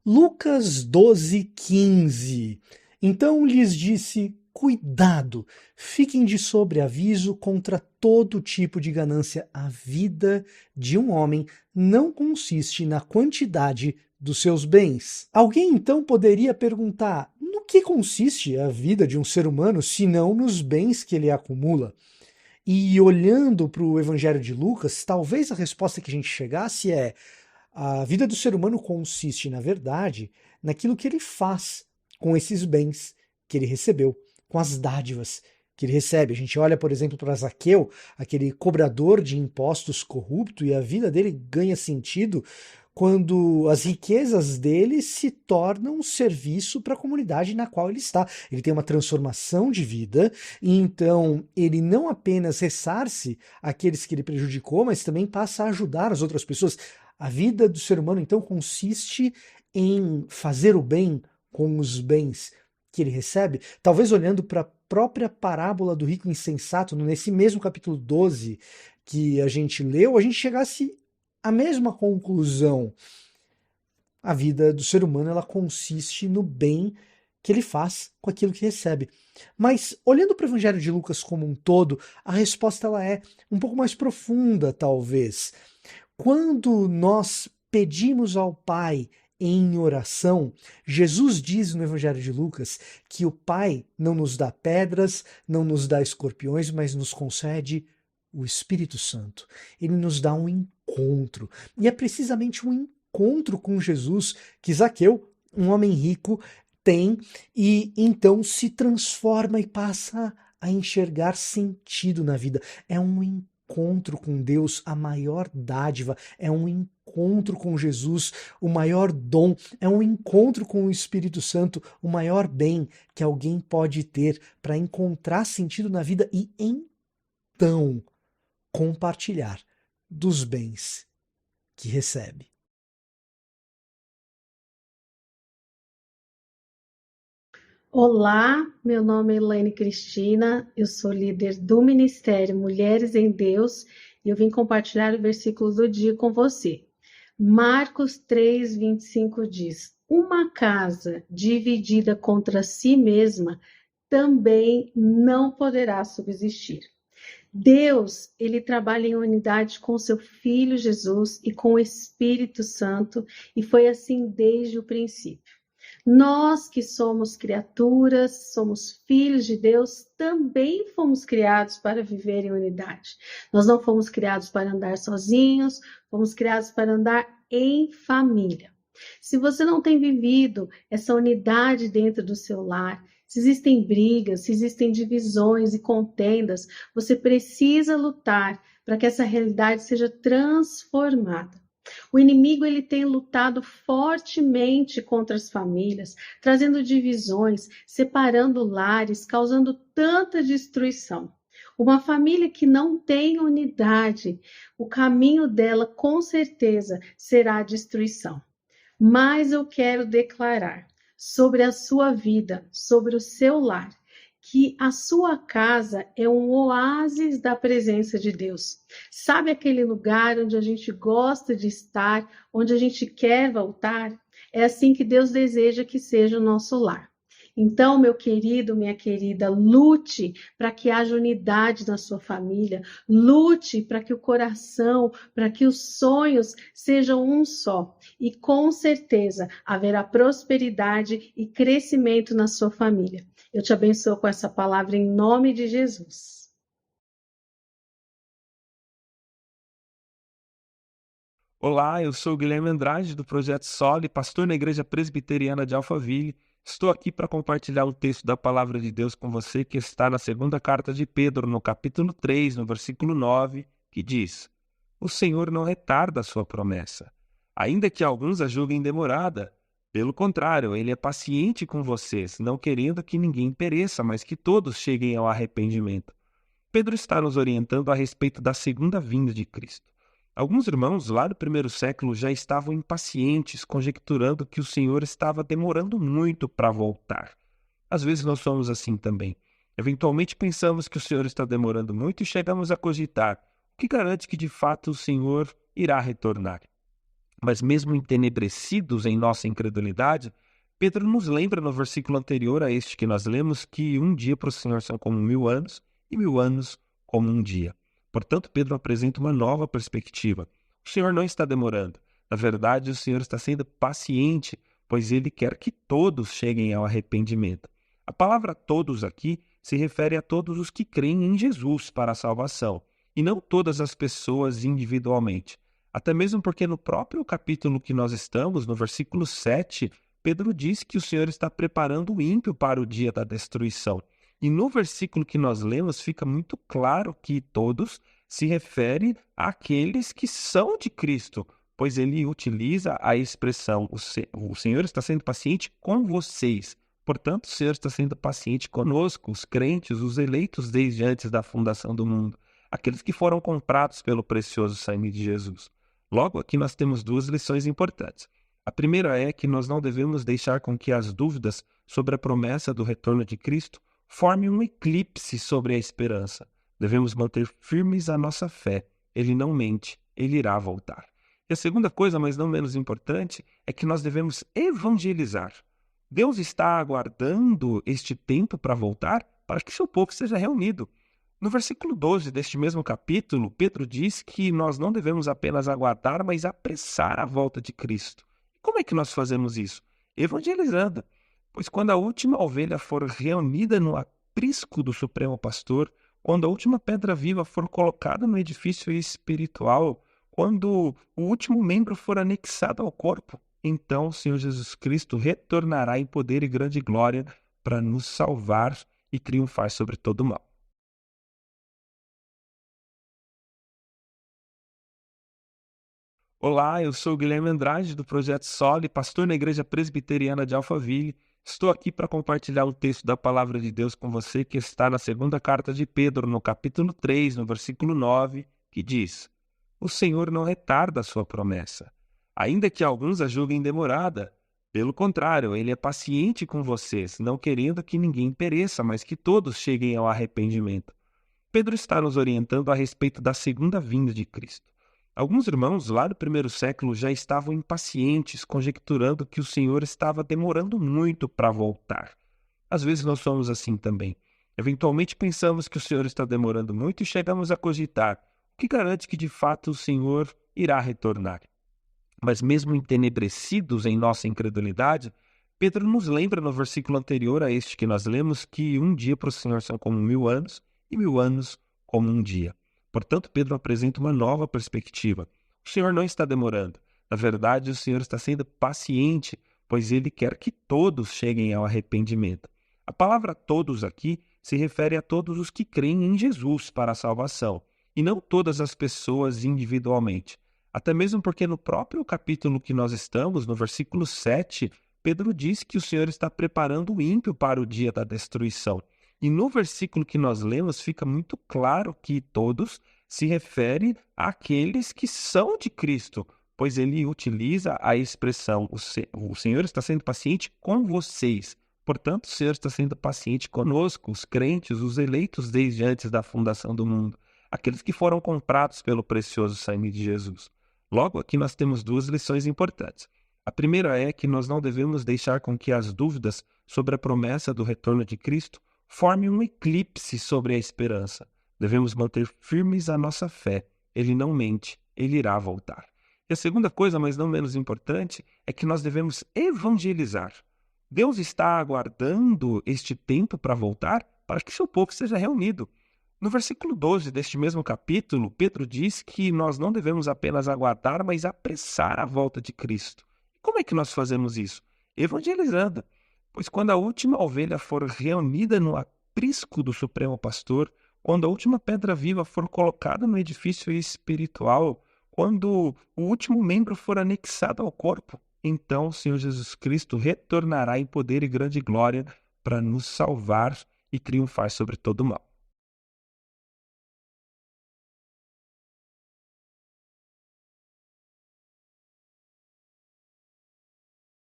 Lucas 12:15. Então lhes disse: Cuidado, fiquem de sobreaviso contra todo tipo de ganância. A vida de um homem não consiste na quantidade dos seus bens. Alguém então poderia perguntar: no que consiste a vida de um ser humano, se não nos bens que ele acumula? E olhando para o Evangelho de Lucas, talvez a resposta que a gente chegasse é: a vida do ser humano consiste, na verdade, naquilo que ele faz com esses bens que ele recebeu, com as dádivas que ele recebe. A gente olha, por exemplo, para Zaqueu, aquele cobrador de impostos corrupto, e a vida dele ganha sentido quando as riquezas dele se tornam um serviço para a comunidade na qual ele está. Ele tem uma transformação de vida, e então ele não apenas ressarce aqueles que ele prejudicou, mas também passa a ajudar as outras pessoas. A vida do ser humano, então, consiste em fazer o bem com os bens que ele recebe. Talvez olhando para a própria parábola do rico insensato, nesse mesmo capítulo 12 que a gente leu, a gente chegasse à mesma conclusão. A vida do ser humano, ela consiste no bem que ele faz com aquilo que recebe. Mas, olhando para o Evangelho de Lucas como um todo, a resposta ela é um pouco mais profunda, talvez. Quando nós pedimos ao Pai em oração, Jesus diz no Evangelho de Lucas que o Pai não nos dá pedras, não nos dá escorpiões, mas nos concede o Espírito Santo. Ele nos dá um encontro. E é precisamente um encontro com Jesus que Zaqueu, um homem rico, tem, e então se transforma e passa a enxergar sentido na vida. É um encontro com Deus, a maior dádiva, é um encontro com Jesus, o maior dom, é um encontro com o Espírito Santo, o maior bem que alguém pode ter para encontrar sentido na vida e então compartilhar dos bens que recebe. Olá, meu nome é Elaine Cristina, eu sou líder do Ministério Mulheres em Deus e eu vim compartilhar o versículo do dia com você. Marcos 3:25 diz: Uma casa dividida contra si mesma também não poderá subsistir. Deus, ele trabalha em unidade com seu Filho Jesus e com o Espírito Santo, e foi assim desde o princípio. Nós que somos criaturas, somos filhos de Deus, também fomos criados para viver em unidade. Nós não fomos criados para andar sozinhos, fomos criados para andar em família. Se você não tem vivido essa unidade dentro do seu lar, se existem brigas, se existem divisões e contendas, você precisa lutar para que essa realidade seja transformada. O inimigo ele tem lutado fortemente contra as famílias, trazendo divisões, separando lares, causando tanta destruição. Uma família que não tem unidade, o caminho dela com certeza será a destruição. Mas eu quero declarar sobre a sua vida, sobre o seu lar, que a sua casa é um oásis da presença de Deus. Sabe aquele lugar onde a gente gosta de estar, onde a gente quer voltar? É assim que Deus deseja que seja o nosso lar. Então, meu querido, minha querida, lute para que haja unidade na sua família, lute para que o coração, para que os sonhos sejam um só. E com certeza haverá prosperidade e crescimento na sua família. Eu te abençoo com essa palavra em nome de Jesus. Olá, eu sou o Guilherme Andrade, do Projeto Soli, pastor na Igreja Presbiteriana de Alphaville. Estou aqui para compartilhar um texto da Palavra de Deus com você que está na segunda carta de Pedro, no capítulo 3, no versículo 9, que diz: O Senhor não retarda a sua promessa, ainda que alguns a julguem demorada. Pelo contrário, ele é paciente com vocês, não querendo que ninguém pereça, mas que todos cheguem ao arrependimento. Pedro está nos orientando a respeito da segunda vinda de Cristo. Alguns irmãos lá do primeiro século já estavam impacientes, conjecturando que o Senhor estava demorando muito para voltar. Às vezes nós somos assim também. Eventualmente pensamos que o Senhor está demorando muito e chegamos a cogitar: o que garante que de fato o Senhor irá retornar? Mas mesmo entenebrecidos em nossa incredulidade, Pedro nos lembra no versículo anterior a este que nós lemos que um dia para o Senhor são como 1000 anos e 1000 anos como um dia. Portanto, Pedro apresenta uma nova perspectiva. O Senhor não está demorando. Na verdade, o Senhor está sendo paciente, pois Ele quer que todos cheguem ao arrependimento. A palavra todos aqui se refere a todos os que creem em Jesus para a salvação, e não todas as pessoas individualmente. Até mesmo porque no próprio capítulo que nós estamos, no versículo 7, Pedro diz que o Senhor está preparando o ímpio para o dia da destruição. E no versículo que nós lemos fica muito claro que todos se refere àqueles que são de Cristo, pois ele utiliza a expressão o Senhor está sendo paciente com vocês. Portanto, o Senhor está sendo paciente conosco, os crentes, os eleitos desde antes da fundação do mundo, aqueles que foram comprados pelo precioso sangue de Jesus. Logo, aqui nós temos duas lições importantes. A primeira é que nós não devemos deixar com que as dúvidas sobre a promessa do retorno de Cristo formem um eclipse sobre a esperança. Devemos manter firmes a nossa fé. Ele não mente, ele irá voltar. E a segunda coisa, mas não menos importante, é que nós devemos evangelizar. Deus está aguardando este tempo para voltar para que seu povo seja reunido. No versículo 12 deste mesmo capítulo, Pedro diz que nós não devemos apenas aguardar, mas apressar a volta de Cristo. Como é que nós fazemos isso? Evangelizando. Pois quando a última ovelha for reunida no aprisco do Supremo Pastor, quando a última pedra viva for colocada no edifício espiritual, quando o último membro for anexado ao corpo, então o Senhor Jesus Cristo retornará em poder e grande glória para nos salvar e triunfar sobre todo o mal. Olá, eu sou o Guilherme Andrade, do Projeto Soli, pastor na Igreja Presbiteriana de Alphaville. Estou aqui para compartilhar um texto da Palavra de Deus com você que está na segunda carta de Pedro, no capítulo 3, no versículo 9, que diz: O Senhor não retarda a sua promessa, ainda que alguns a julguem demorada. Pelo contrário, Ele é paciente com vocês, não querendo que ninguém pereça, mas que todos cheguem ao arrependimento. Pedro está nos orientando a respeito da segunda vinda de Cristo. Alguns irmãos lá do primeiro século já estavam impacientes, conjecturando que o Senhor estava demorando muito para voltar. Às vezes nós somos assim também. Eventualmente pensamos que o Senhor está demorando muito e chegamos a cogitar: o que garante que de fato o Senhor irá retornar? Mas mesmo entenebrecidos em nossa incredulidade, Pedro nos lembra no versículo anterior a este que nós lemos que um dia para o Senhor são como 1000 anos e 1000 anos como um dia. Portanto, Pedro apresenta uma nova perspectiva. O Senhor não está demorando. Na verdade, o Senhor está sendo paciente, pois Ele quer que todos cheguem ao arrependimento. A palavra todos aqui se refere a todos os que creem em Jesus para a salvação, e não todas as pessoas individualmente. Até mesmo porque no próprio capítulo que nós estamos, no versículo 7, Pedro diz que o Senhor está preparando o ímpio para o dia da destruição. E no versículo que nós lemos fica muito claro que todos se refere àqueles que são de Cristo, pois ele utiliza a expressão o Senhor está sendo paciente com vocês. Portanto, o Senhor está sendo paciente conosco, os crentes, os eleitos desde antes da fundação do mundo, aqueles que foram comprados pelo precioso sangue de Jesus. Logo, aqui nós temos duas lições importantes. A primeira é que nós não devemos deixar com que as dúvidas sobre a promessa do retorno de Cristo formem um eclipse sobre a esperança. Devemos manter firmes a nossa fé. Ele não mente, ele irá voltar. E a segunda coisa, mas não menos importante, é que nós devemos evangelizar. Deus está aguardando este tempo para voltar para que seu povo seja reunido. No versículo 12 deste mesmo capítulo, Pedro diz que nós não devemos apenas aguardar, mas apressar a volta de Cristo. Como é que nós fazemos isso? Evangelizando. Pois quando a última ovelha for reunida no aprisco do Supremo Pastor, quando a última pedra viva for colocada no edifício espiritual, quando o último membro for anexado ao corpo, então o Senhor Jesus Cristo retornará em poder e grande glória para nos salvar e triunfar sobre todo o mal.